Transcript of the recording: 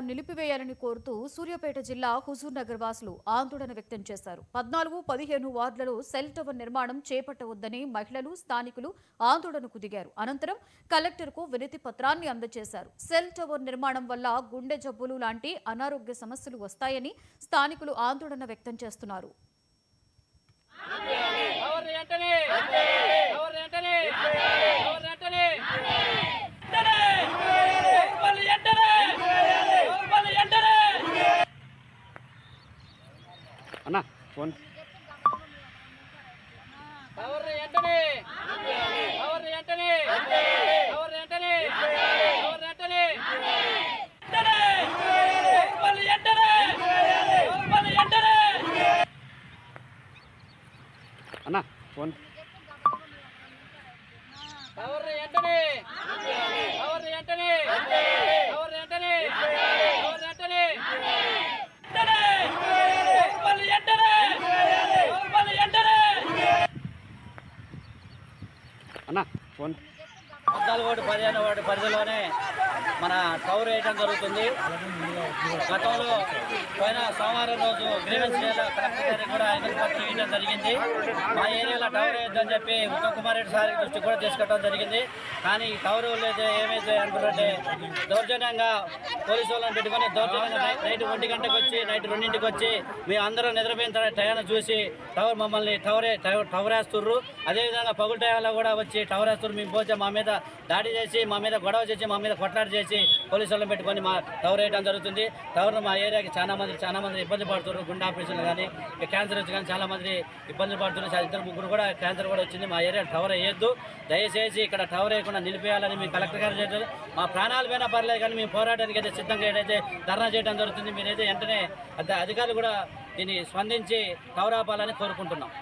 నిలిపివేయాలని కోరుతూ సూర్యాపేట జిల్లా హుజూర్ నగర్ వాసులు ఆందోళన వ్యక్తం చేశారు. 14, 15 వార్డులలో సెల్ టవర్ నిర్మాణం చేపట్టవద్దని మహిళలు, స్థానికులు ఆందోళనకు దిగారు. అనంతరం కలెక్టర్కు వినతి పత్రాన్ని అందజేశారు. సెల్ టవర్ నిర్మాణం వల్ల గుండె జబ్బులు లాంటి అనారోగ్య సమస్యలు వస్తాయని స్థానికులు ఆందోళన వ్యక్తం చేస్తున్నారు. అన్నా ఫోన్ అన్నా ఫోన్ అన్నా ఫోన్ 14 వార్డు 15 వార్డు పరిధిలోనే మన టవర్ వేయడం జరుగుతుంది. గతంలో పోయిన సోమవారం రోజు గ్రీవెన్స్ కలెక్టర్ గారికి కూడా పత్రం వేయడం జరిగింది. మా ఏరియాలో టవర్ వేయొద్దని చెప్పి ఉత్తమ్ కుమార్ రెడ్డి సార్ దృష్టి కూడా తీసుకోవడం జరిగింది. కానీ టవర్ లేదు ఏమైతే అనుకుంటే దౌర్జన్యంగా పోలీసు వాళ్ళని పెట్టుకొని దౌర్జన్యంగా నైట్ 1 గంటకు వచ్చి నైట్ 2ంటికి వచ్చి మేము అందరం నిద్రపోయిన టయాన్ని చూసి మమ్మల్ని టవర్ వేస్తుర్రు. అదేవిధంగా పగుల టైంలో కూడా వచ్చి టవర్ వేస్తున్నారు. మేము పోతే మా మీద దాడి చేసి మా మీద గొడవ చేసి మా మీద కొట్లాట చేసి పోలీసు వాళ్ళని పెట్టుకొని మా టవర్ వేయడం జరుగుతుంది. టవర్ మా ఏరియాకి చాలా మంది ఇబ్బంది పడుతున్నారు. గుండె ఆపరేషన్లు కానీ క్యాన్సర్ వచ్చి కానీ చాలా మంది ఇబ్బంది పడుతున్నారు. 2-3 కూడా క్యాన్సర్ కూడా వచ్చింది. మా ఏరియా టవర్ వేయొద్దు, దయచేసి ఇక్కడ టవర్ వేయకుండా నిలిపేయాలని మేము కలెక్టర్ గారు చేస్తారు. మా ప్రాణాలు పోయినా పర్లేదు కానీ మేము పోరాటానికి అయితే సిద్ధంగా ఏదైతే ధర్నా చేయడం జరుగుతుంది. మీరైతే వెంటనే అధికారులు కూడా దీన్ని స్పందించి టవర్ ఆపాలని కోరుకుంటున్నాం.